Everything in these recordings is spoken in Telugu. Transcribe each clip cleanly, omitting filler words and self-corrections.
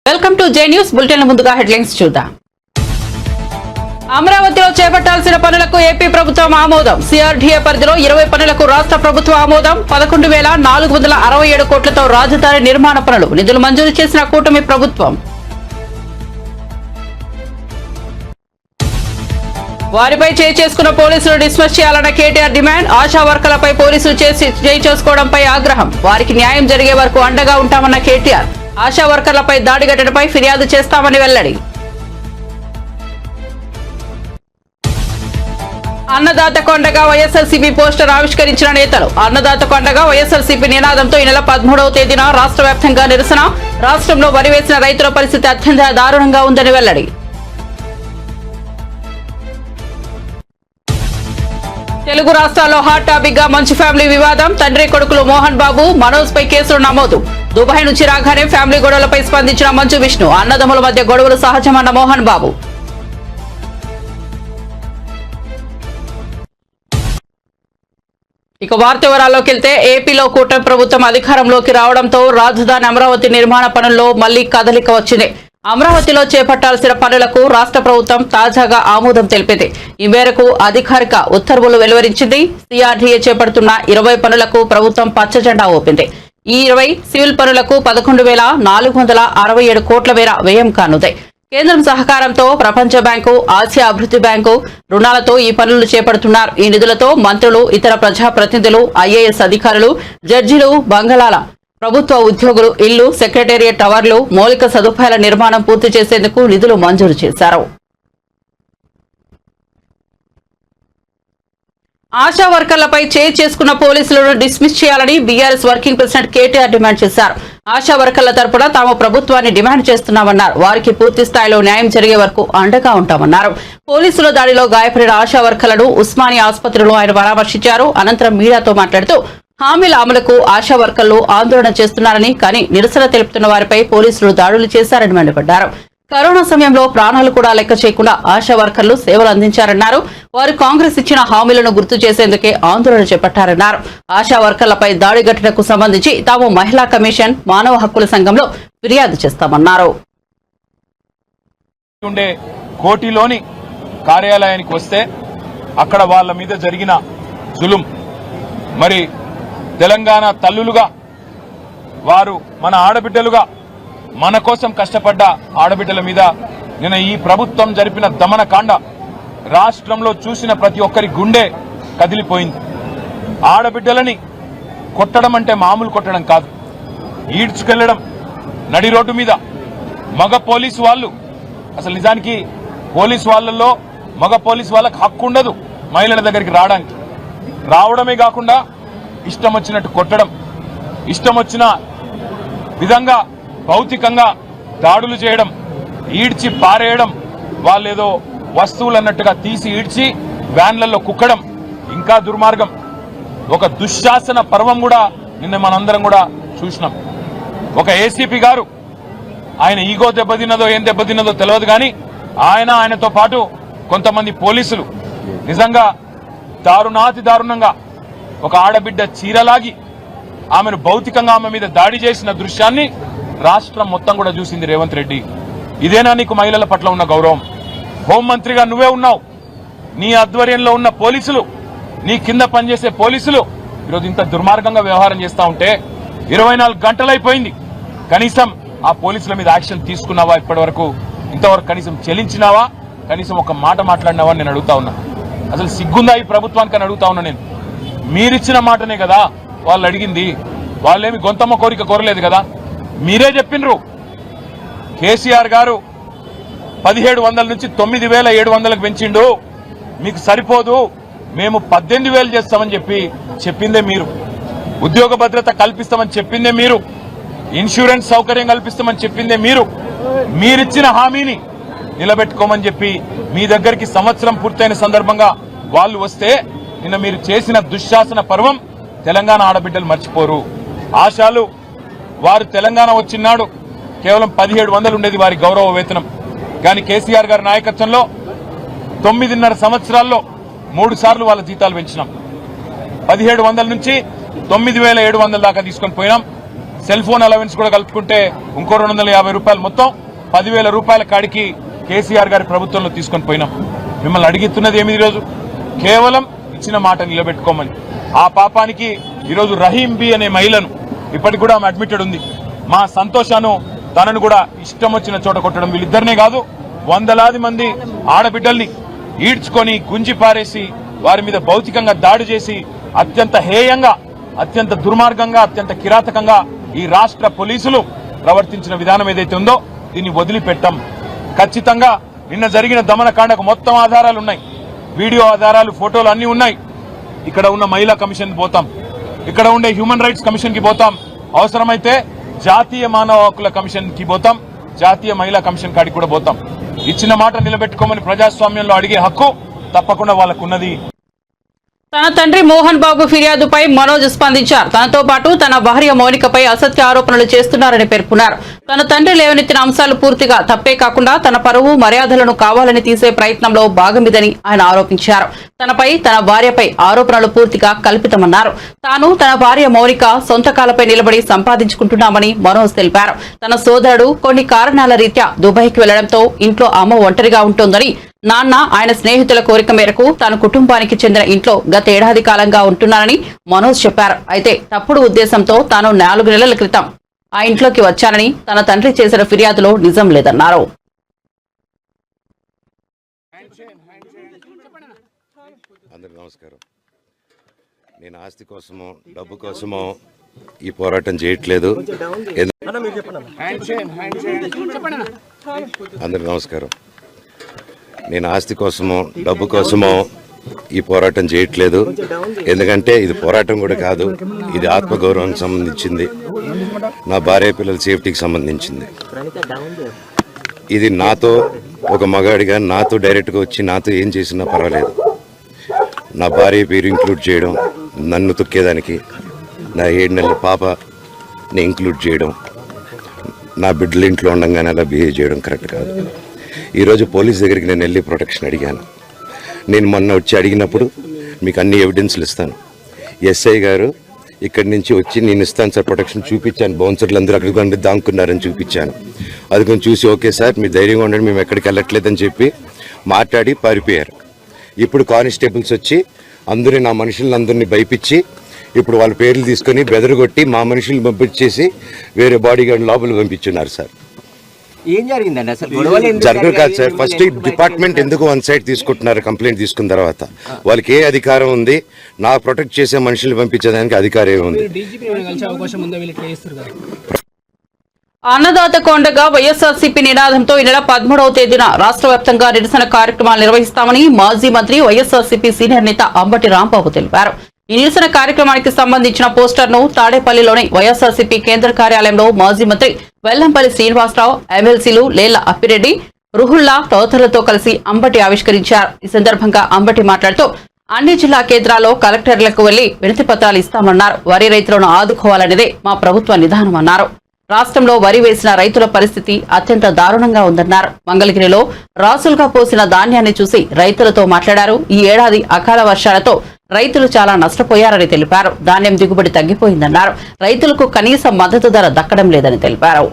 Welcome to J news bulletin. ముందుగా హెడ్లైన్స్ చూద్దాం. అమరావతిలో చేపట్టాల్సిన పనులకు ఏపీ ప్రభుత్వం ఆమోదం. సిఆర్డీఏ పరిధిలో 20 పనులకు రాష్ట్ర ప్రభుత్వం ఆమోదం. 11,467 కోట్లతో రాజధాని నిర్మాణ పనులు నిధులు మంజూరు చేసిన కూటమి ప్రభుత్వం. వారిపై చేసుకున్న పోలీసులు డిస్మిస్ చేయాలన్న కేటీఆర్ డిమాండ్. ఆశా వర్కర్లపై పోలీసులు చేసుకోవడంపై ఆగ్రహం. వారికి న్యాయం జరిగే వరకు అండగా ఉంటామన్న కేటీఆర్. ఆశా వర్కర్లపై దాడి ఘటనపై ఫిర్యాదు చేస్తామని వెల్లడి. అన్నదాతకు అండగా వైఎస్ఆర్సీపీ పోస్టర్ ఆవిష్కరించిన నేతలు. అన్నదాతకు అండగా వైఎస్ఆర్సీపీ నినాదంతో ఈ నెల 13వ తేదీన రాష్ట్ర వ్యాప్తంగా నిరసన. రాష్ట్రంలో వరి వేసిన రైతుల పరిస్థితి అత్యంత దారుణంగా ఉందని వెల్లడి. తెలుగు రాష్ట్రాల్లో హాట్ టాపిక్ గా మంచు ఫ్యామిలీ వివాదం. తండ్రి కొడుకులు మోహన్ బాబు, మనోజ్ పై కేసులు నమోదు. దుబాయ్ నుంచి రాగానే ఫ్యామిలీ గొడవలపై స్పందించిన మంచు విష్ణు. అన్నదమ్ముల మధ్య గొడవలు సహజమన్న మోహన్ బాబు. ఇక వార్త వివరాల్లోకి వెళ్తే ఏపీలో కూటమి ప్రభుత్వం అధికారంలోకి రావడంతో రాజధాని అమరావతి నిర్మాణ పనుల్లో మళ్లీ కదలిక వచ్చింది. అమరావతిలో చేపట్టాల్సిన పనులకు రాష్ట్ర ప్రభుత్వం తాజాగా ఆమోదం తెలిపింది. ఈ మేరకు అధికారిక ఉత్తర్వులు వెలువరించింది. సిఆర్డీఏ చేపడుతున్న 20 పనులకు ప్రభుత్వం పచ్చజెండా ఊపింది. ఈ 20 సివిల్ పనులకు 11,467 కోట్ల మేర వ్యయం కానుంది. కేంద్రం సహకారంతో ప్రపంచ బ్యాంకు, ఆసియా అభివృద్ధి బ్యాంకు రుణాలతో ఈ పనులు చేపడుతున్నారు. ఈ నిధులతో మంత్రులు, ఇతర ప్రజాప్రతినిధులు, ఐఏఎస్ అధికారులు, జడ్జీలు, బంగళాల ప్రభుత్వ ఉద్యోగులు ఇళ్లు, సెక్రటేరియట్ టవర్లు, మౌలిక సదుపాయాల నిర్మాణం పూర్తి చేసేందుకు నిధులు మంజూరు చేశారు. ఆశా వర్కర్లపై చేసుకున్న పోలీసులను డిస్మిస్ చేయాలని BRS working president KTR demand చేశారు. ఆశా వర్కర్ల తరపున తాము ప్రభుత్వాన్ని డిమాండ్ చేస్తున్నామన్నారు. వారికి పూర్తి స్థాయిలో న్యాయం జరిగే వరకు అండగా ఉంటామన్నారు. పోలీసుల దాడిలో గాయపడిన ఆశా వర్కర్లను ఉస్మానియా ఆసుపత్రిలో ఆయన పరామర్శించారు. అనంతరం మీడియాతో మాట్లాడుతూ హామీల అమలుకు ఆశా వర్కర్లు ఆందోళన చేస్తున్నారని, కానీ నిరసన తెలుపుతున్న వారిపై పోలీసులు దాడులు చేశారని మండిపడ్డారు. కరోనా సమయంలో ప్రాణాలు కూడా లెక్క చేయకుండా ఆశా వర్కర్లు సేవలు అందించారన్నారు. వారు కాంగ్రెస్ ఇచ్చిన హామీలను గుర్తు చేసేందుకే ఆందోళన చేపట్టారన్నారు. ఆశా వర్కర్లపై దాడి ఘటనకు సంబంధించి తాము మహిళా కమిషన్, మానవ హక్కుల సంఘంలో ఫిర్యాదు చేస్తామన్నారు. కోటిలోని కార్యాలయానికి వస్తే అక్కడ వాళ్ళ మీద జరిగిన జులుం, మరి తెలంగాణ తల్లులుగా వారు మన ఆడబిడ్డలుగా మన కోసం కష్టపడ్డ ఆడబిడ్డల మీద నిన్న ఈ ప్రభుత్వం జరిపిన దమనకాండ రాష్ట్రంలో చూసిన ప్రతి ఒక్కరి గుండె కదిలిపోయింది. ఆడబిడ్డలని కొట్టడం అంటే మామూలు కొట్టడం కాదు, ఈడ్చుకెళ్లడం నడి రోడ్డు మీద. మగ పోలీసు వాళ్ళు, అసలు నిజానికి పోలీసు వాళ్ళల్లో మగ పోలీసు వాళ్ళకి హక్కు ఉండదు మహిళల దగ్గరికి రావడానికి. రావడమే కాకుండా ఇష్టం వచ్చినట్టు కొట్టడం, ఇష్టం వచ్చిన విధంగా భౌతికంగా దాడులు చేయడం, ఈడ్చి పారేయడం, వాళ్ళేదో వస్తువులు అన్నట్టుగా తీసి ఈడ్చి వ్యాన్లలో కుక్కడం ఇంకా దుర్మార్గం. ఒక దుశ్శాసన పర్వం కూడా నిన్న మనందరం కూడా చూసినాం. ఒక ఏసీపీ గారు, ఆయన ఈగో దెబ్బతిన్నదో ఏం దెబ్బతిన్నదో తెలియదు, కానీ ఆయనతో పాటు కొంతమంది పోలీసులు నిజంగా దారుణాతి దారుణంగా ఒక ఆడబిడ్డ చీరలాగి ఆమెను భౌతికంగా ఆమె మీద దాడి చేసిన దృశ్యాన్ని రాష్ట్రం మొత్తం కూడా చూసింది. రేవంత్ రెడ్డి, ఇదేనా నీకు మహిళల పట్ల ఉన్న గౌరవం? హోంమంత్రిగా నువ్వే ఉన్నావు. నీ ఆధ్వర్యంలో ఉన్న పోలీసులు, నీ కింద పనిచేసే పోలీసులు ఈరోజు ఇంత దుర్మార్గంగా వ్యవహారం చేస్తా ఉంటే 24 గంటలైపోయింది. కనీసం ఆ పోలీసుల మీద యాక్షన్ తీసుకున్నావా? ఇప్పటి ఇంతవరకు కనీసం చెల్లించినావా? కనీసం ఒక మాట మాట్లాడినావా నేను అడుగుతా ఉన్నా. అసలు సిగ్గుందా ఈ ప్రభుత్వానికి అని అడుగుతా ఉన్నా నేను. మీరిచ్చిన మాటనే కదా వాళ్ళు అడిగింది. వాళ్ళేమి గొంతమ్మ కోరిక కోరలేదు కదా. మీరే చెప్పినరు, కేసీఆర్ గారు 1700 నుంచి 9700కు పెంచిండు, మీకు సరిపోదు, మేము 18,000 చేస్తామని చెప్పిందే మీరు. ఉద్యోగ భద్రత కల్పిస్తామని చెప్పిందే మీరు. ఇన్సూరెన్స్ సౌకర్యం కల్పిస్తామని చెప్పిందే మీరు. మీరిచ్చిన హామీని నిలబెట్టుకోమని చెప్పి మీ దగ్గరికి సంవత్సరం పూర్తయిన సందర్భంగా వాళ్ళు వస్తే నిన్న మీరు చేసిన దుశ్శాసన పర్వం తెలంగాణ ఆడబిడ్డలు మర్చిపోరు. ఆశాలు వారు తెలంగాణ వచ్చినాడు కేవలం 1700 ఉండేది వారి గౌరవ వేతనం. కానీ కేసీఆర్ గారి నాయకత్వంలో 9.5 సంవత్సరాల్లో 3 సార్లు వాళ్ళ జీతాలు పెంచినాం. 1700 నుంచి 9,700 దాకా తీసుకొని పోయినాం. సెల్ ఫోన్ అలవెన్స్ కూడా కలుపుకుంటే ఇంకో 250 రూపాయలు, మొత్తం 10,000 రూపాయల కాడికి కేసీఆర్ గారి ప్రభుత్వంలో తీసుకొని పోయినాం. మిమ్మల్ని అడిగిస్తున్నది ఏమి ఈరోజు? కేవలం ఇచ్చిన మాట నిలబెట్టుకోమని. ఆ పాపానికి ఈరోజు రహీం బి అనే మహిళను ఇప్పటికి కూడా ఆమె అడ్మిటెడ్ ఉంది. మా సంతోషాను తనను కూడా ఇష్టం వచ్చిన చోట కొట్టడం, వీళ్ళిద్దరినే కాదు వందలాది మంది ఆడబిడ్డల్ని ఈడ్చుకొని గుంజి పారేసి వారి మీద భౌతికంగా దాడి చేసి అత్యంత హేయంగా, అత్యంత దుర్మార్గంగా, అత్యంత కిరాతకంగా ఈ రాష్ట్ర పోలీసులు ప్రవర్తించిన విధానం ఏదైతే ఉందో దీన్ని వదిలిపెట్టాం. ఖచ్చితంగా నిన్న జరిగిన దమనకాండకు మొత్తం ఆధారాలు ఉన్నాయి, వీడియో ఆధారాలు, ఫోటోలు అన్ని ఉన్నాయి. ఇక్కడ ఉన్న మహిళా కమిషన్ పోతాం, ఇక్కడ ఉండే హ్యూమన్ రైట్స్ కమిషన్ కి పోతాం, అవసరమైతే జాతీయ మానవ హక్కుల కమిషన్ కి పోతాం, జాతీయ మహిళా కమిషన్ కాడికి కూడా పోతాం. ఇచ్చిన మాట నిలబెట్టుకోమని ప్రజాస్వామ్యంలో అడిగే హక్కు తప్పకుండా వాళ్ళకున్నది. తన తండ్రి మోహన్ బాబు ఫిర్యాదుపై మనోజ్ స్పందించారు. తనతో పాటు తన భార్య మౌనికపై అసత్య ఆరోపణలు చేస్తున్నారని పేర్కొన్నారు. తన తండ్రి లేవనెత్తిన అంశాలు పూర్తిగా తప్పే కాకుండా తన పరువు మర్యాదలను కావాలని తీసే ప్రయత్నంలో భాగమిదని ఆయన ఆరోపించారు. తనపై, తన భార్యపై ఆరోపణలు పూర్తిగా కల్పితమన్నారు. తాను, తన భార్య మౌనిక సొంత కాలపై నిలబడి సంపాదించుకుంటున్నామని మనోజ్ తెలిపారు. తన సోదరుడు కొన్ని కారణాల రీత్యా దుబాయ్కి వెళ్లడంతో ఇంట్లో అమ్మ ఒంటరిగా ఉంటోందని, నాన్న ఆయన స్నేహితుల కోరిక మేరకు తన కుటుంబానికి చెందిన ఇంట్లో గత ఏడాది కాలంగా ఉంటున్నానని మనోజ్ చెప్పారు. అయితే తప్పుడు ఉద్దేశంతో తాను 4 నెలల క్రితం ఆ ఇంట్లోకి వచ్చానని తన తండ్రి చేసిన ఫిర్యాదులో నిజం లేదన్నారు. అందరికీ నమస్కారం. నేను ఆస్తి కోసమో డబ్బు కోసమో ఈ పోరాటం చేయట్లేదు. అందరికీ నమస్కారం. నేను ఆస్తి కోసమో డబ్బు కోసమో ఈ పోరాటం చేయట్లేదు. ఎందుకంటే ఇది పోరాటం కూడా కాదు, ఇది ఆత్మగౌరవానికి సంబంధించింది, నా భార్య పిల్లల సేఫ్టీకి సంబంధించింది. ఇది నాతో ఒక మగాడిగా నాతో డైరెక్ట్గా వచ్చి నాతో ఏం చేసినా పర్వాలేదు. నా భార్య పేరు ఇంక్లూడ్ చేయడం, నన్ను తొక్కేదానికి, నా 7 నెలల పాపని ఇంక్లూడ్ చేయడం, నా బిడ్డల ఇంట్లో ఉండగానే అలా బిహేవ్ చేయడం కరెక్ట్ కాదు. ఈరోజు పోలీస్ దగ్గరికి నేను వెళ్ళి ప్రొటెక్షన్ అడిగాను. నేను మొన్న వచ్చి అడిగినప్పుడు మీకు అన్ని ఎవిడెన్స్లు ఇస్తాను. ఎస్ఐ గారు ఇక్కడి నుంచి వచ్చి నేను ఇస్తాను సార్ ప్రొటెక్షన్ చూపించాను. బౌన్సర్లు అందరూ అక్కడికి దాక్కున్నారని చూపించాను. అది కొంచెం చూసి ఓకే సార్ మీరు ధైర్యంగా ఉండండి, మేము ఎక్కడికి వెళ్ళట్లేదని చెప్పి మాట్లాడి పారిపోయారు. ఇప్పుడు కానిస్టేబుల్స్ వచ్చి అందరూ నా మనుషులందరినీ భయపించి ఇప్పుడు వాళ్ళ పేర్లు తీసుకొని బెదరగొట్టి మా మనుషులు పంపించేసి వేరే బాడీ గార్డ్ లోపల పంపించున్నారు సార్. ఏం జరిగిందండి అసలు? జరగదు కాదు సార్. ఫస్ట్ డిపార్ట్మెంట్ ఎందుకు వన్ సైడ్ తీసుకుంటున్నారు? కంప్లైంట్ తీసుకున్న తర్వాత వాళ్ళకి ఏ అధికారం ఉంది? నా ప్రొటెక్ట్ చేసే మనుషులు పంపించేదానికి అధికారం ఉంది. అన్నదాత కొండగా వైఎస్ఆర్సీపీ నినాదంతో ఈ నెల 13వ తేదీన రాష్ట్ర వ్యాప్తంగా నిరసన కార్యక్రమాలు నిర్వహిస్తామని మాజీ మంత్రి వైఎస్ఆర్సీపీ సీనియర్ నేత అంబటి రాంబాబు తెలిపారు. ఈ నిరసన కార్యక్రమానికి సంబంధించిన పోస్టర్ను తాడేపల్లిలోని వైఎస్ఆర్సీపీ కేంద్ర కార్యాలయంలో మాజీ మంత్రి వెల్లంపల్లి శ్రీనివాసరావు, ఎమ్మెల్సీలు లేళ్ల అప్పిరెడ్డి, రుహుల్లా తదితరులతో కలిసి అంబటి ఆవిష్కరించారు. ఈ సందర్భంగా అంబటి మాట్లాడుతూ అన్ని జిల్లా కేంద్రాల్లో కలెక్టర్లకు వెళ్లి వినతి పత్రాలు ఇస్తామన్నారు. వరి రైతులను ఆదుకోవాలనేదే మా ప్రభుత్వ నిదానమన్నారు. రాష్ట్రంలో వరి వేసిన రైతుల పరిస్థితి అత్యంత దారుణంగా ఉందన్నారు. మంగళగిరిలో రాసులుగా పోసిన ధాన్యాన్ని చూసి రైతులతో మాట్లాడారు. ఈ ఏడాది అకాల వర్షాలతో రైతులు చాలా నష్టపోయారని తెలిపారు. ధాన్యం దిగుబడి తగ్గిపోయిందన్నారు. రైతులకు కనీస మద్దతు ధర దక్కడం లేదని తెలిపారు.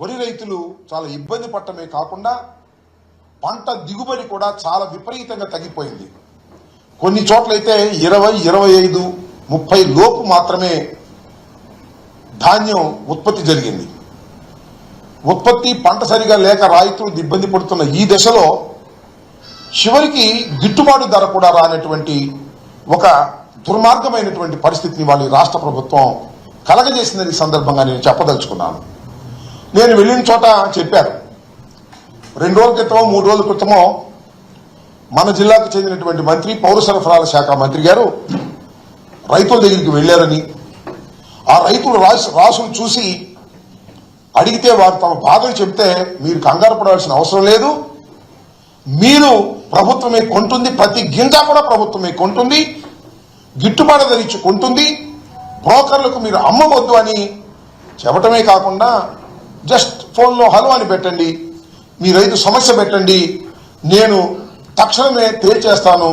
వరి రైతులు చాలా ఇబ్బంది పడటమే కాకుండా పంట దిగుబడి కూడా చాలా విపరీతంగా తగ్గిపోయింది. కొన్ని చోట్లయితే 20, 25, 30 లోపు మాత్రమే ధాన్యం ఉత్పత్తి జరిగింది. ఉత్పత్తి పంట సరిగా లేక రైతులు ఇబ్బంది పడుతున్న ఈ దశలో చివరికి గిట్టుబాటు ధర కూడా రానటువంటి ఒక దుర్మార్గమైనటువంటి పరిస్థితిని వాళ్ళ రాష్ట్ర ప్రభుత్వం కలగజేసిందని ఈ సందర్భంగా నేను చెప్పదలుచుకున్నాను. నేను వెళ్ళిన చోట చెప్పారు. 2 రోజుల క్రితమో 3 రోజుల క్రితమో మన జిల్లాకు చెందినటువంటి మంత్రి, పౌర సరఫరాల శాఖ మంత్రి గారు రైతుల దగ్గరికి వెళ్లారని, ఆ రైతులు రాసులు చూసి అడిగితే వారు తమ బాధలు చెప్తే మీరు కంగారు పడాల్సిన అవసరం లేదు, మీరు ప్రభుత్వమే కొంటుంది, ప్రతి గింజ కూడా ప్రభుత్వమే కొంటుంది, గిట్టుబాటు ధర ఇచ్చి కొంటుంది, బ్రోకర్లకు మీరు అమ్మవద్దు అని చెప్పటమే కాకుండా జస్ట్ ఫోన్లో హలో అని పెట్టండి, మీ రైతు సమస్య పెట్టండి, నేను తక్షణమే తేల్చేస్తాను,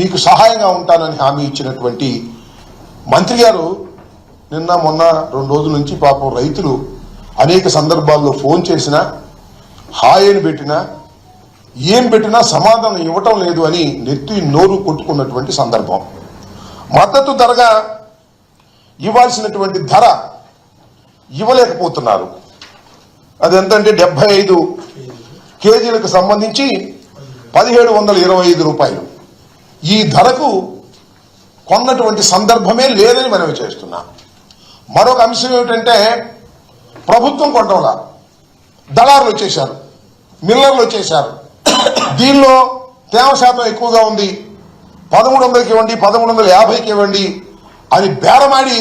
మీకు సహాయంగా ఉంటానని హామీ ఇచ్చినటువంటి మంత్రి గారు నిన్న మొన్న 2 రోజుల నుంచి పాపం రైతులు అనేక సందర్భాల్లో ఫోన్ చేసినా హాయ్ అని పెట్టినా ఏం పెట్టినా సమాధానం ఇవ్వటం లేదు అని నెత్తి నోరు కొట్టుకున్నటువంటి సందర్భం. మద్దతు ధరగా ఇవ్వాల్సినటువంటి ధర ఇవ్వలేకపోతున్నారు. అదెంతంటే 75 కేజీలకు సంబంధించి 1725 రూపాయలు. ఈ ధరకు కొన్నటువంటి సందర్భమే లేదని మనవి చేస్తున్నాం. మరొక అంశం ఏమిటంటే ప్రభుత్వం కొనడంలా దళారులు వచ్చేశారు, మిల్లర్లు వచ్చేశారు. దీనిలో తేమ శాతం ఎక్కువగా ఉంది, 1300కి ఇవ్వండి, 1150కి ఇవ్వండి అని బేరమాడి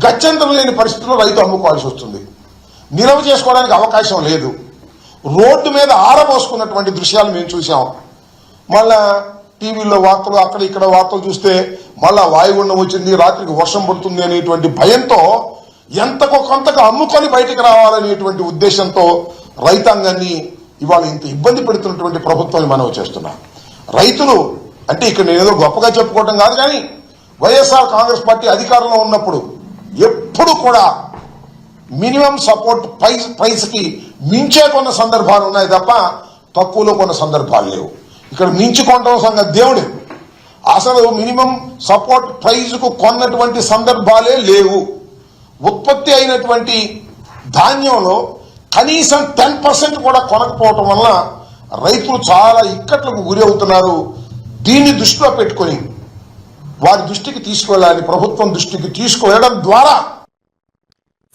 గత్యంతరం లేని పరిస్థితుల్లో రైతు అమ్ముకోవాల్సి వస్తుంది. నిల్వ చేసుకోవడానికి అవకాశం లేదు. రోడ్డు మీద ఆరబోసుకున్నటువంటి దృశ్యాలు మేము చూసాం. మళ్ళా టీవీలో వార్తలు, అక్కడ ఇక్కడ వార్తలు చూస్తే మళ్ళా వాయుగుండం వచ్చింది, రాత్రికి వర్షం పడుతుంది అనేటువంటి భయంతో ఎంతకో కొంతకు అమ్ముకొని బయటికి రావాలనేటువంటి ఉద్దేశంతో రైతాంగాన్ని ఇవాళ ఇంత ఇబ్బంది పెడుతున్నటువంటి ప్రభుత్వాన్ని మనం చేస్తున్నాం. రైతులు అంటే ఇక్కడ నేను ఏదో గొప్పగా చెప్పుకోవటం కాదు, కానీ వైఎస్ఆర్ కాంగ్రెస్ పార్టీ అధికారంలో ఉన్నప్పుడు ఎప్పుడు కూడా మినిమం సపోర్ట్ ప్రైస్ కి మించే కొన్న సందర్భాలు ఉన్నాయి తప్ప తక్కువలో కొన్న సందర్భాలు లేవు. ఇక్కడ మించి కొనడం సంగతి దేవుడే. అసలు మినిమం సపోర్ట్ ప్రైజ్ కు కొన్నటువంటి సందర్భాలే లేవు. ఉత్పత్తి అయినటువంటి ధాన్యంలో కనీసం 10% కూడా కొనకపోవటం వల్ల రైతులు చాలా ఇక్కట్లకు గురి అవుతున్నారు. దీన్ని దృష్టిలో పెట్టుకొని వారి దృష్టికి తీసుకువెళ్ళాలని, ప్రభుత్వం దృష్టికి తీసుకువెళ్ళడం ద్వారా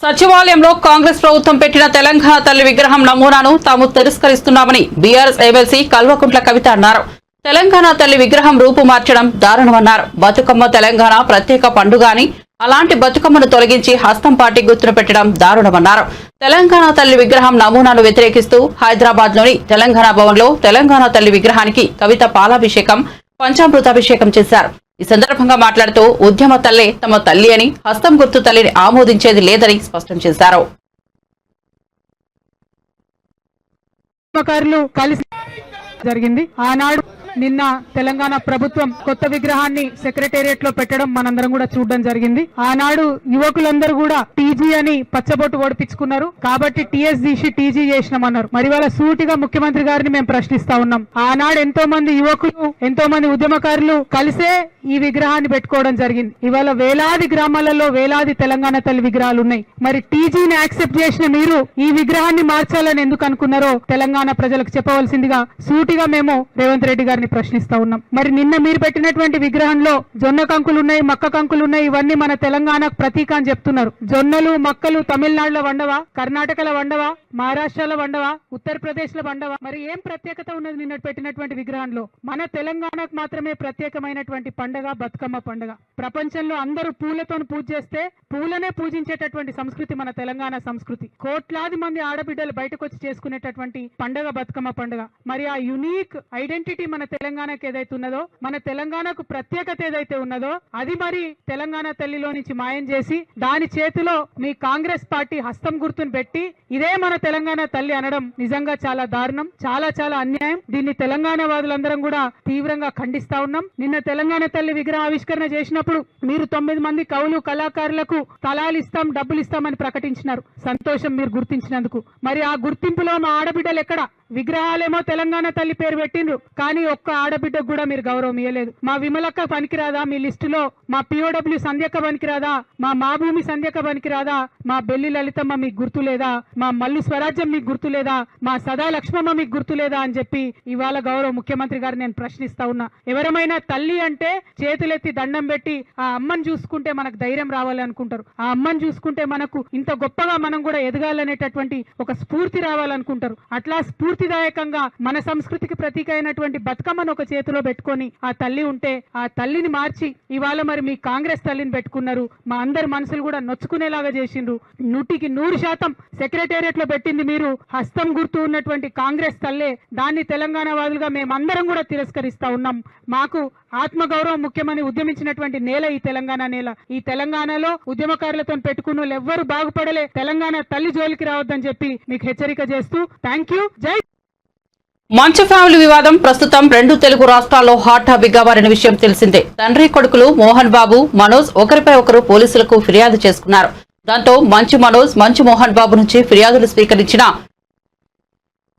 సచివాలయంలో కాంగ్రెస్ ప్రభుత్వం పెట్టిన తెలంగాణ తల్లి విగ్రహం నమూనాను తాము తిరస్కరిస్తున్నామని బీఆర్ఎస్ ఎమ్మెల్సీ కల్వకుంట్ల కవిత అన్నారు. తెలంగాణ తల్లి విగ్రహం రూపు మార్చడం దారుణమన్నారు. బతుకమ్మ తెలంగాణ ప్రత్యేక పండుగ అని, అలాంటి బతుకమ్మను తొలగించి హస్తం పార్టీ గుర్తును పెట్టడం దారుణమన్నారు. తెలంగాణ తల్లి విగ్రహం నమూనాను వ్యతిరేకిస్తూ హైదరాబాద్ లోని తెలంగాణ భవన్ లో తెలంగాణ తల్లి విగ్రహానికి కవిత పాలాభిషేకం, పంచామృతాభిషేకం చేశారు. ఈ సందర్భంగా మాట్లాడుతూ ఉద్యమ తల్లే తమ తల్లి అని, హస్తం గుర్తు తల్లిని ఆమోదించేది లేదని స్పష్టం చేశారు. జరిగింది ఆనాడు నిన్న తెలంగాణ ప్రభుత్వం కొత్త విగ్రహాన్ని సెక్రటేరియట్ లో పెట్టడం మనందరం కూడా చూడడం జరిగింది. ఆనాడు యువకులందరూ కూడా టీజీ అని పచ్చబొట్టు ఓడిపించుకున్నారు కాబట్టి టీఎస్ తీసి టీజీ చేసినామన్నారు. మరి వాళ్ళ సూటిగా ముఖ్యమంత్రి గారిని మేము ప్రశ్నిస్తా ఉన్నాం. ఆనాడు ఎంతో మంది యువకులు, ఎంతో మంది ఉద్యమకారులు కలిసే ఈ విగ్రహాన్ని పెట్టుకోవడం జరిగింది. ఇవాళ వేలాది గ్రామాలలో వేలాది తెలంగాణ తల్లి విగ్రహాలు ఉన్నాయి. మరి టీజీని యాక్సెప్ట్ చేసిన మీరు ఈ విగ్రహాన్ని మార్చాలని ఎందుకు అనుకున్నారో తెలంగాణ ప్రజలకు చెప్పవలసిందిగా సూటిగా మేము రేవంత్ రెడ్డి గారిని ప్రశ్నిస్తా ఉన్నాం. మరి నిన్న మీరు పెట్టినటువంటి విగ్రహంలో జొన్న కంకులు ఉన్నాయి, మక్క కంకులు ఉన్నాయి. ఇవన్నీ మన తెలంగాణకు ప్రతీక అని చెప్తున్నారు. జొన్నలు మక్కలు తమిళనాడులో వండవా, కర్ణాటకలో వండవా, మహారాష్ట్రలో వండవా, ఉత్తరప్రదేశ్ లో వండవా? మరి ఏం ప్రత్యేకత ఉన్నది నిన్న పెట్టినటువంటి విగ్రహంలో? మన తెలంగాణకు మాత్రమే ప్రత్యేకమైనటువంటి పండుగ బతుకమ్మ పండుగ. ప్రపంచంలో అందరూ పూలతో పూజ చేస్తే పూలనే పూజించేటటువంటి సంస్కృతి మన తెలంగాణ సంస్కృతి. కోట్లాది మంది ఆడబిడ్డలు బయటకు వచ్చి చేసుకునేటటువంటి పండుగ బతుకమ్మ పండుగ. మరి ఆ యునీక్ ఐడెంటిటీ మన తెలంగాణకు ఏదైతే ఉన్నదో, మన తెలంగాణకు ప్రత్యేకత ఏదైతే ఉన్నదో అది మరి తెలంగాణ తల్లిలో నుంచి మాయం చేసి దాని చేతిలో మీ కాంగ్రెస్ పార్టీ హస్తం గుర్తును పెట్టి ఇదే మన తెలంగాణ తల్లి అనడం నిజంగా చాలా దారుణం, చాలా చాలా అన్యాయం. దీన్ని తెలంగాణ వాదులందరం కూడా తీవ్రంగా ఖండిస్తా ఉన్నాం. నిన్న తెలంగాణ తల్లి విగ్రహ ఆవిష్కరణ చేసినప్పుడు మీరు 9 మంది కవులు కళాకారులకు తలాలు ఇస్తాం, డబ్బులు ఇస్తామని ప్రకటించినారు. సంతోషం మీరు గుర్తించినందుకు. మరి ఆ గుర్తింపులో మా ఆడబిడ్డలు ఎక్కడ? విగ్రహాలేమో తెలంగాణ తల్లి పేరు పెట్టిండ్రు, కానీ ఒక్క ఆడబిడ్డకు కూడా మీరు గౌరవం ఇవ్వలేదు. మా విమలక్క పనికిరాదా మీ లిస్టులో? మా పిఓడబ్ల్యూ సంధ్యక్క పనికిరాదా? మా భూమి సంధ్యక్క పనికిరాదా? మా బెల్లి లలితమ్మ మీకు గుర్తు లేదా? మా మల్లు స్వరాజ్యం మీకు గుర్తు లేదా? మా సదా లక్ష్మమ్మ మీకు గుర్తు లేదా అని చెప్పి ఇవాళ గౌరవ ముఖ్యమంత్రి గారు నేను ప్రశ్నిస్తా ఉన్నా. ఎవరమైనా తల్లి అంటే చేతులెత్తి దండం పెట్టి ఆ అమ్మని చూసుకుంటే మనకు ధైర్యం రావాలి అనుకుంటారు. ఆ అమ్మని చూసుకుంటే మనకు ఇంత గొప్పగా మనం కూడా ఎదగాలనేటటువంటి ఒక స్ఫూర్తి రావాలనుకుంటారు. అట్లా స్ఫూర్తిదాయకంగా మన సంస్కృతికి ప్రతీక అయినటువంటి బతుకమ్మను ఒక చేతిలో పెట్టుకొని ఆ తల్లి ఉంటే ఆ తల్లిని మార్చి ఇవాళ మరి మీ కాంగ్రెస్ తల్లిని పెట్టుకున్నారు. మా అందరి మనసులు కూడా నొచ్చుకునేలాగా చేసిండ్రు. 100% సెక్రటేరియట్ లో పెట్టింది మీరు హస్తం గుర్తు ఉన్నటువంటి కాంగ్రెస్ తల్లే. దాన్ని తెలంగాణ వాదులుగా మేమందరం కూడా తిరస్కరిస్తా ఉన్నాం. మాకు ఆత్మగౌరవం ముఖ్యమని ఉద్యమించినటువంటి నేల ఈ తెలంగాణ నేల. ఈ తెలంగాణలో ఉద్యమకారులతో పెట్టుకున్న వాళ్ళు ఎవ్వరు బాగుపడలే. తెలంగాణ తల్లి జోలికి రావద్దని చెప్పి మీకు హెచ్చరిక చేస్తూ థ్యాంక్ యూ. జై మంచు ఫ్యామిలీ వివాదం ప్రస్తుతం 2 తెలుగు రాష్ట్రాల్లో హాట్ టాపిక్ గా మారిన విషయం తెలిసిందే. తండ్రి కొడుకులు మోహన్ బాబు, మనోజ్ ఒకరిపై ఒకరు పోలీసులకు ఫిర్యాదు చేసుకున్నారు. దాంతో మంచు మనోజ్, మంచు మోహన్ బాబు నుంచి ఫిర్యాదులు స్వీకరించిన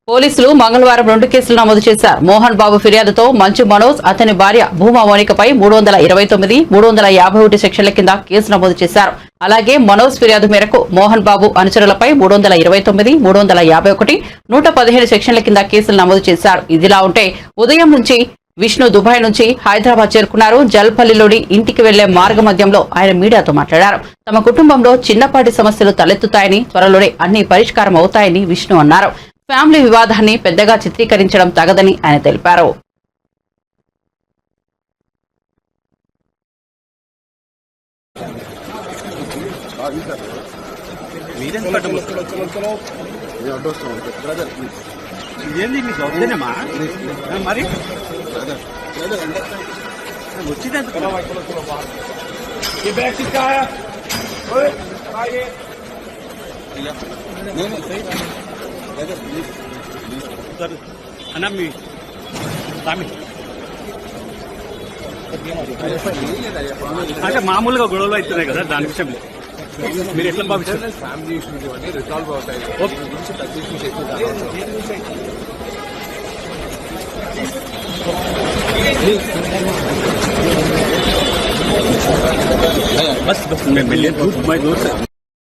పోలీసులు మంగళవారం 2 కేసులు నమోదు చేశారు. మోహన్ బాబు ఫిర్యాదుతో మంచు మనోజ్, అతని భార్య భూమా మోనికపై 329, 351 సెక్షన్ల కింద కేసు నమోదు చేశారు. అలాగే మనోజ్ ఫిర్యాదు మేరకు మోహన్ బాబు అనుచరులపై 329, 351, 115 సెక్షన్ల కింద కేసులు నమోదు చేశారు. ఇదిలా ఉంటే ఉదయం నుంచి విష్ణు దుబాయ్ నుంచి హైదరాబాద్ చేరుకున్నారు. జల్పల్లిలోని ఇంటికి వెళ్లే మార్గ మధ్యంలో ఆయన మీడియాతో మాట్లాడారు. తమ కుటుంబంలో చిన్నపాటి సమస్యలు తలెత్తుతాయని, త్వరలోనే అన్ని పరిష్కారం అవుతాయని విష్ణు అన్నారు. ఫ్యామిలీ వివాదాన్ని పెద్దగా చిత్రీకరించడం తగదని ఆయన తెలిపారు. అంటే మామూలుగా గొడవలు అవుతున్నాయి కదా, దాని విషయం మీరు ఎట్లా భావిస్తారు? ఫ్యామిలీ ఇష్యూస్ ఇవన్నీ రిజాల్వ్ అవుతాయి.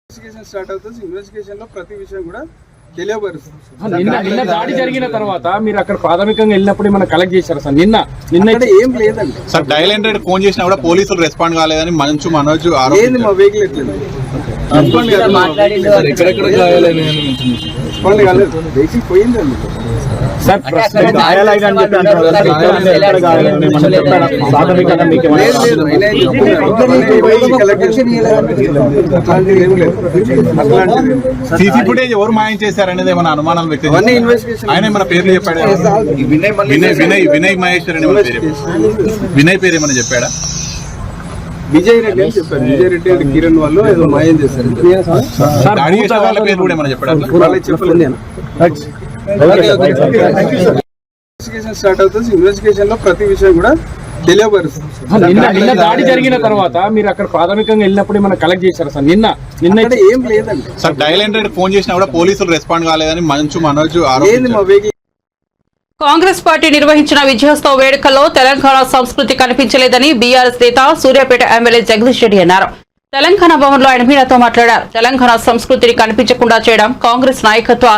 ఇన్వెస్టిగేషన్ స్టార్ట్ అవుతుంది. ఇన్వెస్టిగేషన్ లో ప్రతి విషయం కూడా తెలియబరుస్తుంది. నిన్న దాడి జరిగిన తర్వాత మీరు అక్కడ ప్రాథమికంగా వెళ్ళినప్పుడు మనం కలెక్ట్ చేశారు సార్. నిన్న ఏం లేదండి సార్. డయల్ 100 ఫోన్ చేసినా కూడా పోలీసులు రెస్పాండ్ కాలేదని మంచు మనోజ్ ఏంది మా వెహికల్ ఎట్లేదు ఎక్కడెక్కడ గాయాలని రెస్పాండ్ కాలేదు. వెహికల్ పోయిందండి సార్. గాయాలని చెప్పి అంటారు. ప్రాథమికంగా మీకు సీసీ ఫుటేజ్ ఎవరు మాయం చేశారనేది ఏమైనా అనుమానాలు వ్యక్తం ఆయన ఏమైనా పేర్లు చెప్పాడు? వినయ్ మహేశ్వర్ అని వినయ్ పేరు ఏమైనా చెప్పాడా? విజయ్ రెడ్డి అని చెప్పారు. విజయ్ రెడ్డి అంటే కిరణ్ వాళ్ళు ఏదో మాయం చేశారు. దాడి చేసిన వాళ్ళ పేరు కూడా ఏమైనా చెప్పాడా? ఇన్వెస్టిగేషన్ స్టార్ట్ అవుతుంది. ఇన్వెస్టిగేషన్ లో ప్రతి విషయం కూడా తెలియబరుస్తుంది. నిన్న దాడి జరిగిన తర్వాత మీరు అక్కడ ప్రాథమికంగా వెళ్ళినప్పుడు మనం కలెక్ట్ చేశారు సార్. నిన్న ఏం లేదండి సార్. డయల్ 100 ఫోన్ చేసినా కూడా పోలీసులు రెస్పాండ్ కాలేదని మంచు మనోజ్ ఏంది మా వెహికల్. కాంగ్రెస్ పార్టీ నిర్వహించిన విజయోత్సవ వేడుకల్లో తెలంగాణ సంస్కృతి కనిపించలేదని బీఆర్ఎస్ నేత సూర్యాపేట ఎమ్మెల్యే జగదీష్ రెడ్డి అన్నారు. తెలంగాణ భవన్లో ఆయన మీడియాతో మాట్లాడారు. తెలంగాణ సంస్కృతిని కనిపించకుండా చేయడం కాంగ్రెస్ నాయకత్వ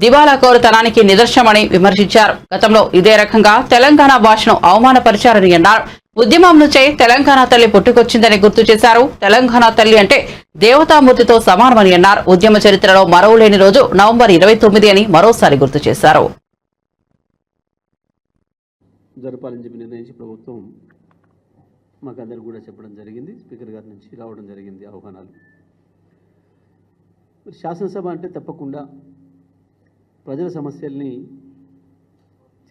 దివాలాకోరుతనానికి నిదర్శనమని విమర్శించారు. గతంలో ఇదే రకంగా తెలంగాణ భాషను అవమానపరిచారని అన్నారు. ఉద్యమం నుంచే తెలంగాణ తల్లి పుట్టుకొచ్చిందని గుర్తు చేశారు. తెలంగాణ తల్లి అంటే దేవతామూర్తితో సమానమని అన్నారు. ఉద్యమ చరిత్రలో మరవలేని రోజు నవంబర్ 29 అని మరోసారి గుర్తు చేశారు. జరపాలని చెప్పి నిర్ణయించి ప్రభుత్వం మాకు అందరు కూడా చెప్పడం జరిగింది. స్పీకర్ గారి నుంచి రావడం జరిగింది ఆహ్వానాలు. మరి శాసనసభ అంటే తప్పకుండా ప్రజల సమస్యల్ని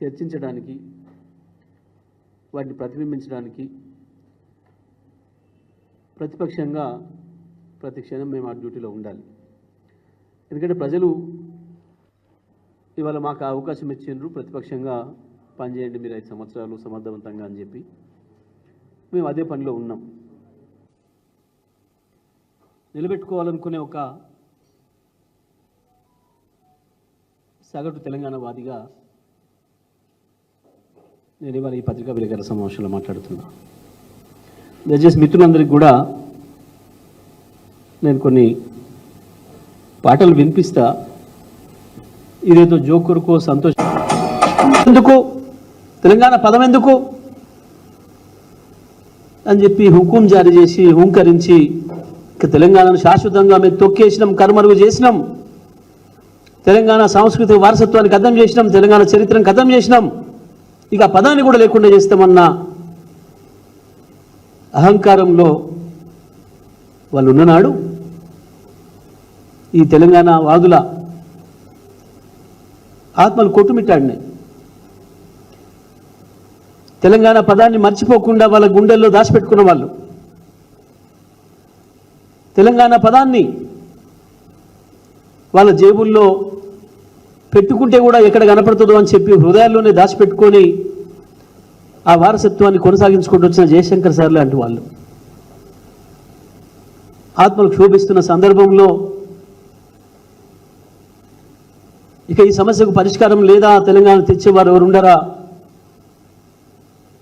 చర్చించడానికి, వాటిని ప్రతిబింబించడానికి ప్రతిపక్షంగా ప్రతి క్షణం మేము ఆ డ్యూటీలో ఉండాలి. ఎందుకంటే ప్రజలు ఇవాళ మాకు అవకాశం ఇచ్చిండ్రు, ప్రతిపక్షంగా పనిచేయండి మీరు 5 సంవత్సరాలు సమర్థవంతంగా అని చెప్పి మేము అదే పనిలో ఉన్నాం. నిలబెట్టుకోవాలనుకునే ఒక సగటు తెలంగాణ వాదిగా నేను ఇవాళ ఈ పత్రికా విలేకరుల సమావేశంలో మాట్లాడుతున్నా. దయచేసి మిత్రులందరికీ కూడా నేను కొన్ని పాటలు వినిపిస్తా. ఇదేదో జోక్ కొరకు సంతోషం ఎందుకు, తెలంగాణ పదం ఎందుకు అని చెప్పి హుకుం జారీ చేసి హుంకరించి తెలంగాణను శాశ్వతంగా మేము తొక్కేసినాం, కనుమరుగు చేసినాం, తెలంగాణ సాంస్కృతిక వారసత్వాన్ని ఖతం చేసినాం, తెలంగాణ చరిత్రను ఖతం చేసినాం, ఇక ఆ పదాన్ని కూడా లేకుండా చేస్తామన్న అహంకారంలో వాళ్ళు ఉన్ననాడు ఈ తెలంగాణ వాదుల ఆత్మలు కొట్టుమిట్టాడినాయి. తెలంగాణ పదాన్ని మర్చిపోకుండా వాళ్ళ గుండెల్లో దాచిపెట్టుకున్న వాళ్ళు తెలంగాణ పదాన్ని వాళ్ళ జేబుల్లో పెట్టుకుంటే కూడా ఎక్కడ కనపడుతుందో అని చెప్పి హృదయాల్లోనే దాచిపెట్టుకొని ఆ వారసత్వాన్ని కొనసాగించుకుంటూ వచ్చిన జయశంకర్ సార్ లాంటి వాళ్ళు ఆత్మలు క్షోభిస్తున్న సందర్భంలో ఇక ఈ సమస్యకు పరిష్కారం లేదా, తెలంగాణ తెచ్చేవారు ఎవరు ఉండరా,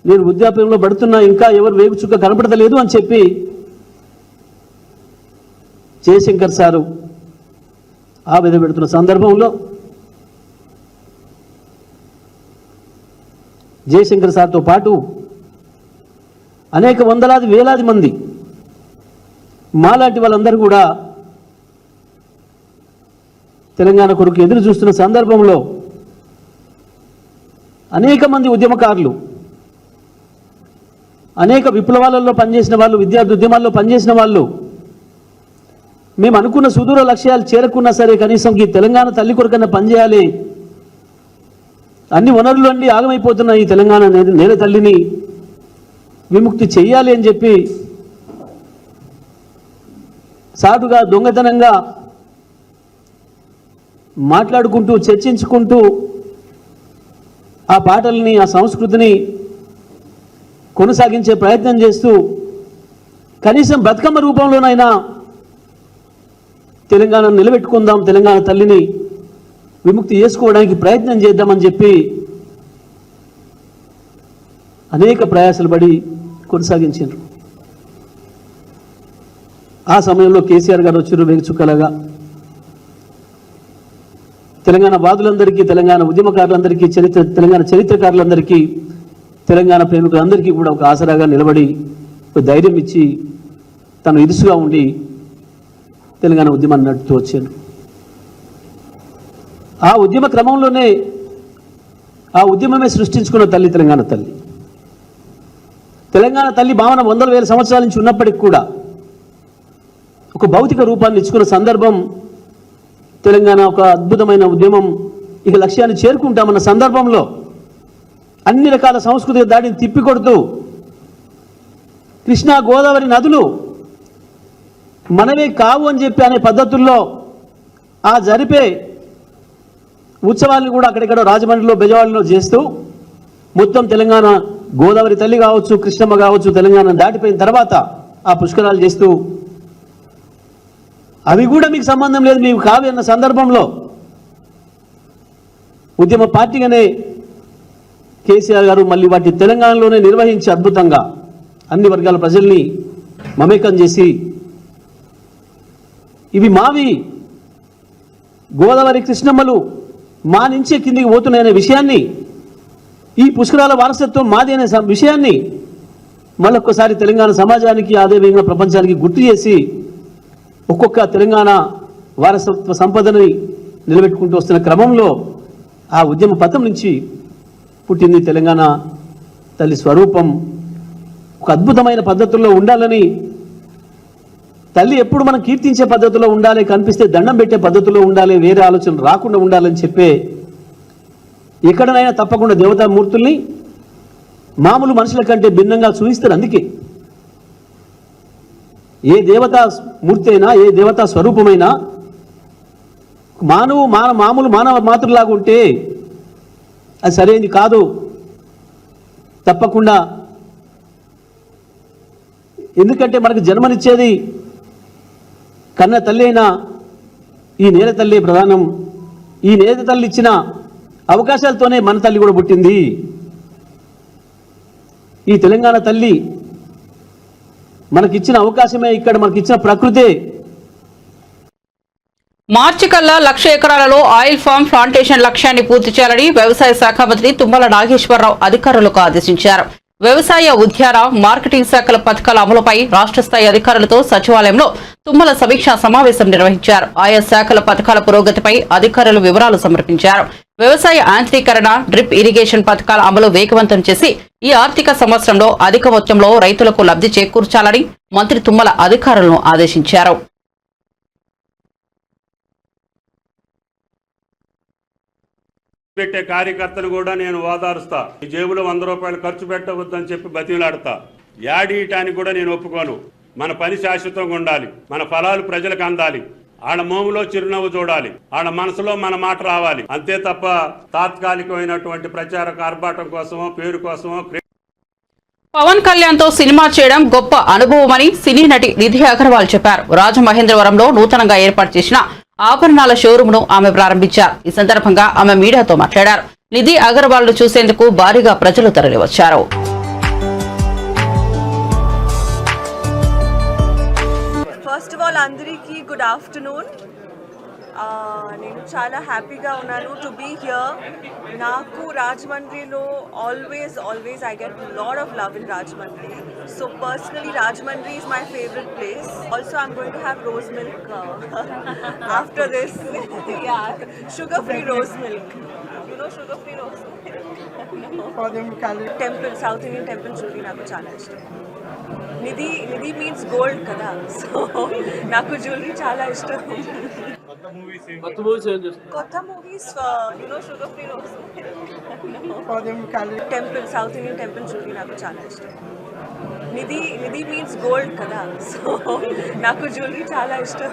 నేను వృద్ధాప్యంలో పడుతున్నా ఇంకా ఎవరు వేగు చుక్క కనపడతలేదు అని చెప్పి జయశంకర్ సారు ఆవేదన పెడుతున్న సందర్భంలో జయశంకర్ సార్తో పాటు అనేక వందలాది వేలాది మంది మాలాంటి వాళ్ళందరూ కూడా తెలంగాణ కొరకు ఎదురు చూస్తున్న సందర్భంలో అనేక మంది ఉద్యమకారులు, అనేక విప్లవాలలో పనిచేసిన వాళ్ళు, విద్యార్థి ఉద్యమాల్లో పనిచేసిన వాళ్ళు మేము అనుకున్న సుదూర లక్ష్యాలు చేరుకున్నా సరే కనీసం ఈ తెలంగాణ తల్లి కొరకన్నా పనిచేయాలి, అన్ని వనరులు అండి ఆగమైపోతున్న ఈ తెలంగాణ నేల తల్లిని విముక్తి చెయ్యాలి అని చెప్పి సాటుగా దొంగతనంగా మాట్లాడుకుంటూ చర్చించుకుంటూ ఆ పాటల్ని, ఆ సంస్కృతిని కొనసాగించే ప్రయత్నం చేస్తూ కనీసం బతుకమ్మ రూపంలోనైనా తెలంగాణను నిలబెట్టుకుందాం, తెలంగాణ తల్లిని విముక్తి చేసుకోవడానికి ప్రయత్నం చేద్దామని చెప్పి అనేక ప్రయాసాలు పడి కొనసాగించారు. ఆ సమయంలో కేసీఆర్ గారు వచ్చారు వేగుచుక్కలాగా. తెలంగాణ వాదులందరికీ, తెలంగాణ ఉద్యమకారులందరికీ, తెలంగాణ చరిత్రకారులందరికీ, తెలంగాణ ప్రేమికులందరికీ కూడా ఒక ఆసరాగా నిలబడి ఒక ధైర్యం ఇచ్చి తను ఇరుసుగా ఉండి తెలంగాణ ఉద్యమాన్ని నడుపుతూ వచ్చాను. ఆ ఉద్యమ క్రమంలోనే ఆ ఉద్యమమే సృష్టించుకున్న తల్లి తెలంగాణ తల్లి. తెలంగాణ తల్లి భావన వందల వేల సంవత్సరాల నుంచి ఉన్నప్పటికీ కూడా ఒక భౌతిక రూపాన్ని ఇచ్చుకున్న సందర్భం తెలంగాణ ఒక అద్భుతమైన ఉద్యమం ఇక లక్ష్యాన్ని చేరుకుంటామన్న సందర్భంలో అన్ని రకాల సంస్కృతిక దాడిని తిప్పికొడుతూ కృష్ణా గోదావరి నదులు మనమే కావు అని చెప్పి అనే పద్ధతుల్లో ఆ జరిపే ఉత్సవాలను కూడా అక్కడెక్కడో రాజమండ్రిలో, బెజవాడలో చేస్తూ మొత్తం తెలంగాణ గోదావరి తల్లి కావచ్చు, కృష్ణమ్మ కావచ్చు, తెలంగాణ దాటిపోయిన తర్వాత ఆ పుష్కరాలు చేస్తూ అవి కూడా మీకు సంబంధం లేదు, మీకు కావి అన్న సందర్భంలో ఉద్యమ పార్టీగానే కేసీఆర్ గారు మళ్ళీ వాటి తెలంగాణలోనే నిర్వహించి అద్భుతంగా అన్ని వర్గాల ప్రజల్ని మమేకం చేసి ఇవి మావి, గోదావరి కృష్ణమ్మలు మా నుంచే కిందికి పోతున్నాయనే విషయాన్ని, ఈ పుష్కరాల వారసత్వం మాది అనే విషయాన్ని మళ్ళొక్కసారి తెలంగాణ సమాజానికి, అదేవిధంగా ప్రపంచానికి గుర్తు చేసి ఒక్కొక్క తెలంగాణ వారసత్వ సంపదని నిలబెట్టుకుంటూ వస్తున్న క్రమంలో ఆ ఉద్యమ పథం నుంచి పుట్టింది తెలంగాణ తల్లి స్వరూపం. ఒక అద్భుతమైన పద్ధతుల్లో ఉండాలని, తల్లి ఎప్పుడు మనం కీర్తించే పద్ధతిలో ఉండాలి, కనిపిస్తే దండం పెట్టే పద్ధతిలో ఉండాలి, వేరే ఆలోచన రాకుండా ఉండాలని చెప్పే ఎక్కడనైనా తప్పకుండా దేవతామూర్తుల్ని మామూలు మనుషుల కంటే భిన్నంగా చూపిస్తారు. అందుకే ఏ దేవతా మూర్తి అయినా, ఏ దేవతా స్వరూపమైనా మామూలు మానవ మాతృలాగా ఉంటే అది సరైనది కాదు. తప్పకుండా, ఎందుకంటే మనకు జన్మనిచ్చేది కన్న తల్లి అయినా ఈ నేల తల్లి ప్రధానం. ఈ నేల తల్లి ఇచ్చిన అవకాశాలతోనే మన తల్లి కూడా పుట్టింది. ఈ తెలంగాణ తల్లి మనకిచ్చిన అవకాశమే, ఇక్కడ మనకిచ్చిన ప్రకృతే. మార్చి కల్లా 1,00,000 ఎకరాలలో ఆయిల్ ఫామ్ ప్లాంటేషన్ లక్ష్యాన్ని పూర్తి చేయాలని వ్యవసాయ శాఖ మంత్రి తుమ్మల నాగేశ్వరరావు అధికారులకు ఆదేశించారు. వ్యవసాయ, ఉద్యాన, మార్కెటింగ్ శాఖల పథకాల అమలుపై రాష్ట్ర స్థాయి అధికారులతో సచివాలయంలో తుమ్మల సమీక్షా సమావేశం నిర్వహించారు. ఆయా శాఖల పథకాల పురోగతిపై అధికారులు వివరాలు సమర్పించారు. వ్యవసాయ యాంత్రీకరణ, డ్రిప్ ఇరిగేషన్ పథకాల అమలు వేగవంతం చేసి ఈ ఆర్థిక సంవత్సరంలో అధిక మొత్తంలో రైతులకు లబ్ధి చేకూర్చాలని మంత్రి తుమ్మల అధికారులను ఆదేశించారు. పెట్టే కార్యకర్తలు కూడా నేను ఓదారుస్తా. ఈ జేబులో 100 రూపాయలు ఖర్చు పెట్టవద్దని చెప్పి బతిలాడతా. యాడీయటానికి కూడా నేను ఒప్పుకోను. మన పని శాశ్వతంగా ఉండాలి, మన ఫలాలు ప్రజలకు అందాలి. ఆడ మోములో చిరునవ్వు చూడాలి, ఆడ మనసులో మన మాట రావాలి. అంతే తప్ప తాత్కాలికమైనటువంటి ప్రచార ఆర్భాటం కోసమో పేరు కోసమో. పవన్ కళ్యాణ్ తో సినిమా చేయడం గొప్ప అనుభవమని సినీ నటి నిధి అగర్వాల్ చెప్పారు. రాజమహేంద్రవరంలో నూతనంగా ఏర్పాటు చేసిన ఆభరణాల షోరూమ్ ను ఆమె ప్రారంభించారు. ఈ సందర్భంగా ఆమె మీడియాతో మాట్లాడారు. నిధి అగర్వాల్ ను చూసేందుకు భారీగా ప్రజలు తరలివచ్చారు. ఫస్ట్ ఆఫ్ ఆల్ అందరికీ గుడ్ ఆఫ్టర్నూన్. నేను చాలా హ్యాపీగా ఉన్నాను టు బీ హియర్. నాకు రాజమండ్రిలో always I get lot of love in Rajahmundry. So personally Rajahmundry is my favorite place. Also I'm going to have rose milk after this. Yeah, sugar free rose milk. You know sugar free rose milk? Temple, South Indian temple jewelry నాకు చాలా ఇష్టం. నిధి మీన్స్ గోల్డ్ కదా, సో నాకు జ్యువెలరీ చాలా ఇష్టం. కొత్త movies sugar free rose temple, south Indian temple jewellery నాకు చాలా ఇష్టం. నిధి మీన్స్ గోల్డ్ కదా, సో నాకు జ్యువెలరీ చాలా ఇష్టం.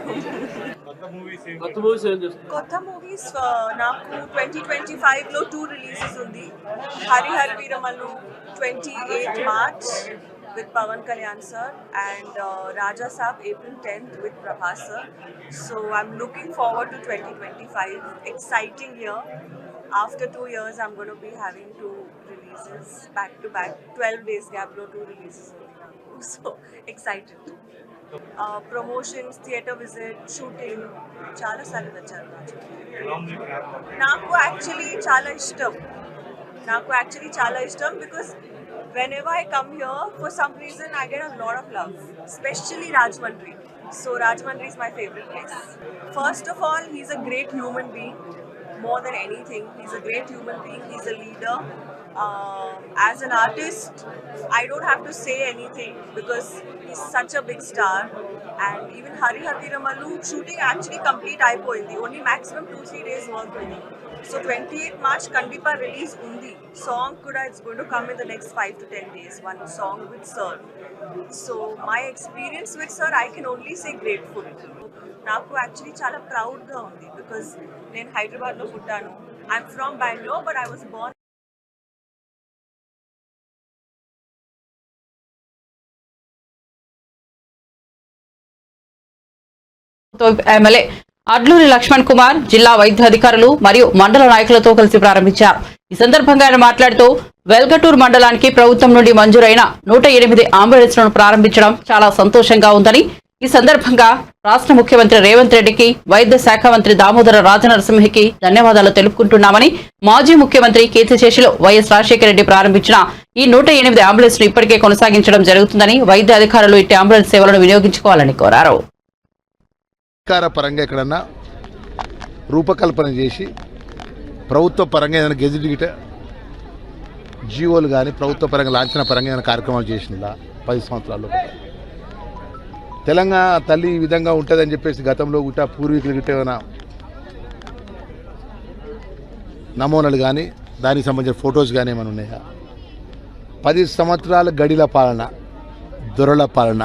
కొత్త మూవీస్ నాకు 2025లో 2 రిలీజెస్ ఉంది. Harihara Veeramallu 28 March with Pavan Kalyan sir, and Raja Saab April 10th with Prabhas sir. So I'm looking forward to 2025. Exciting year. After 2 years I'm going to be having 2 releases back to back. 12 days gap lo 2 releases. So excited. Promotions, theatre visit, shooting, చాలా సార్లు వచ్చాను. నాకు యాక్చువల్లీ చాలా ఇష్టం because whenever I come here, for some reason I get a lot of love, especially Rajmandri. So Rajmandri is my favorite place. First of all, he's a great human being. More than anything, he's a great human being. He's a leader. As an artist, I don't have to say anything because he's such a big star. And even Harihar Veeramallu shooting actually complete అయిపోయింది. Only maximum 2-3 days work ఉంది. So 28 March Kandipa release undi. Song kuda it's going to come in the next 5 to 10 days. One song with sir. So my experience with sir, I can only say grateful. Naku actually chala proud ga undi because nen Hyderabad lo puttanu. I'm from Bangalore, but I was born MLA Adluri Laxman Kumar, జిల్లా వైద్యాధికారులు మరియు మండల నాయకులతో కలిసి ప్రారంభించారు. ఈ సందర్భంగా ఆయన మాట్లాడుతూ వెల్గటూర్ మండలానికి ప్రభుత్వం నుండి మంజూరైన 108 అంబులెన్స్లను ప్రారంభించడం చాలా సంతోషంగా ఉందని, ఈ సందర్భంగా రాష్ట్ర ముఖ్యమంత్రి రేవంత్ రెడ్డికి, వైద్య శాఖ మంత్రి దామోదర రాజనరసింహకి ధన్యవాదాలు తెలుపుకుంటున్నామని, మాజీ ముఖ్యమంత్రి కీర్తిశేషులు వైఎస్ రాజశేఖర రెడ్డి ప్రారంభించిన ఈ 108 అంబులెన్స్ ను ఇప్పటికే కొనసాగించడం జరుగుతుందని, వైద్య అధికారులు ఇట్టి అంబులెన్స్ సేవలను వినియోగించుకోవాలని కోరారు. అధికార పరంగా ఎక్కడన్నా రూపకల్పన చేసి ప్రభుత్వ పరంగా ఏదైనా గెజిట్ గిట జీవోలు కానీ ప్రభుత్వ పరంగా లాంఛన పరంగా ఏదైనా కార్యక్రమాలు చేసిందా 10 సంవత్సరాల్లో? తెలంగాణ తల్లి ఈ విధంగా ఉంటుందని చెప్పేసి గతంలో గిట్ట పూర్వీకులు గిట్ట ఏమైనా నమూనాలు కానీ దానికి సంబంధించిన ఫొటోస్ కానీ ఏమైనా ఉన్నాయా? 10 సంవత్సరాల గడిల పాలన, దొరల పాలన.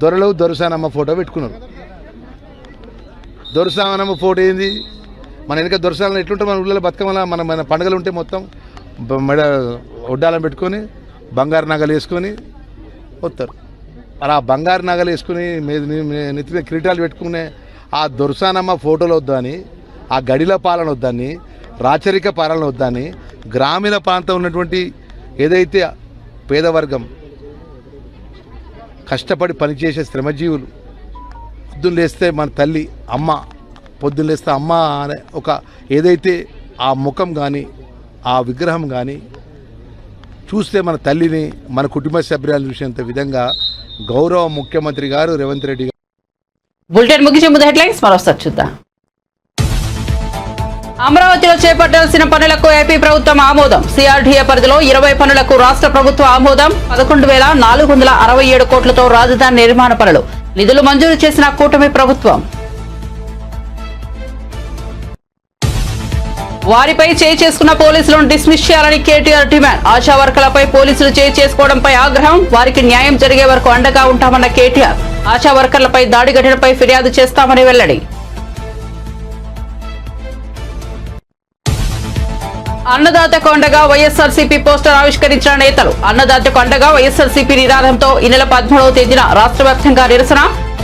దొరలు దొరసానమ్మ ఫోటో పెట్టుకున్నారు. దొరసానమ్మ ఫోటో ఏంది? మన వెనక దొరసాలను ఎట్లుంటే మన ఊళ్ళో బతుకమ్మల మన పండుగలు ఉంటే మొత్తం మెడ ఒడ్డాలను పెట్టుకొని బంగారు నగలు వేసుకొని వస్తారు. మరి ఆ బంగారు నగలు వేసుకుని నెత్తిన కిరీటాలు పెట్టుకునే ఆ దొరసానమ్మ ఫోటోలు వద్దని, ఆ గడిల పాలన వద్దని, రాచరిక పాలన వద్దని, గ్రామీణ ప్రాంతం ఉన్నటువంటి ఏదైతే పేదవర్గం కష్టపడి పనిచేసే శ్రమజీవులు, పొద్దున్న లేస్తే మన తల్లి అమ్మ, పొద్దున్న లేస్తే అమ్మ అనే ఒక ఏదైతే ఆ ముఖం కానీ ఆ విగ్రహం కానీ చూస్తే మన తల్లిని, మన కుటుంబ సభ్యులను చూసేంత విధంగా గౌరవ ముఖ్యమంత్రి గారు రేవంత్ రెడ్డి గారు. బులెటిన్ ముగించే ముందు హెడ్లైన్స్ మరోసారి చూద్దాం. అమరావతిలో చేపట్టాల్సిన పనులకు ఏపీ ప్రభుత్వం ఆమోదం. సిఆర్డీఏ పరిధిలో 20 పనులకు రాష్ట్ర ప్రభుత్వం ఆమోదం. 11,467 కోట్లతో రాజధాని నిర్మాణ పనులు. నిధులు మంజూరు చేసిన కూటమి ప్రభుత్వం. వారిపై చేయి చేసుకున్న పోలీసులను డిస్మిస్ చేయాలని కేటీఆర్ డిమాండ్. ఆశా వర్కర్లపై పోలీసులు చేయి చేసుకోవడంపై ఆగ్రహం. వారికి న్యాయం జరిగే వరకు అండగా ఉంటామన్న కేటీఆర్. ఆశా వర్కర్లపై దాడి ఘటనపై ఫిర్యాదు చేస్తామని వెల్లడి. అన్నదాతకు అండగా వైఎస్ఆర్సీపీ పోస్టర్ ఆవిష్కరించిన నేతలు. అన్నదాతకు అండగా వైఎస్ఆర్సీపీ నినాదంతో ఈ నెల 13వ తేదీన రాష్ట్ర వ్యాప్తంగా నిరసన.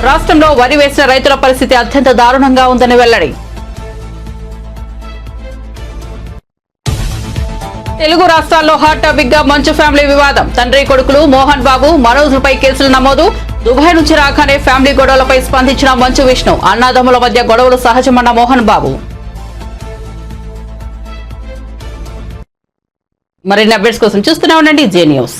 రాష్ట్రంలో వరి వేసిన రైతుల పరిస్థితి అత్యంత దారుణంగా ఉందని వెల్లడి. తెలుగు రాష్ట్రాల్లో హాట్ టాపిక్ గా మంచు ఫ్యామిలీ వివాదం. తండ్రి కొడుకులు మోహన్ బాబు, మనోజ్లపై కేసులు నమోదు. దుబాయ్ నుంచి రాగానే ఫ్యామిలీ గొడవలపై స్పందించిన మంచు విష్ణు. అన్నాదమ్ముల మధ్య గొడవలు సహజమన్న మోహన్ బాబు. మరిన్ని అప్డేట్స్ కోసం చూస్తూనే ఉండండి జే న్యూస్.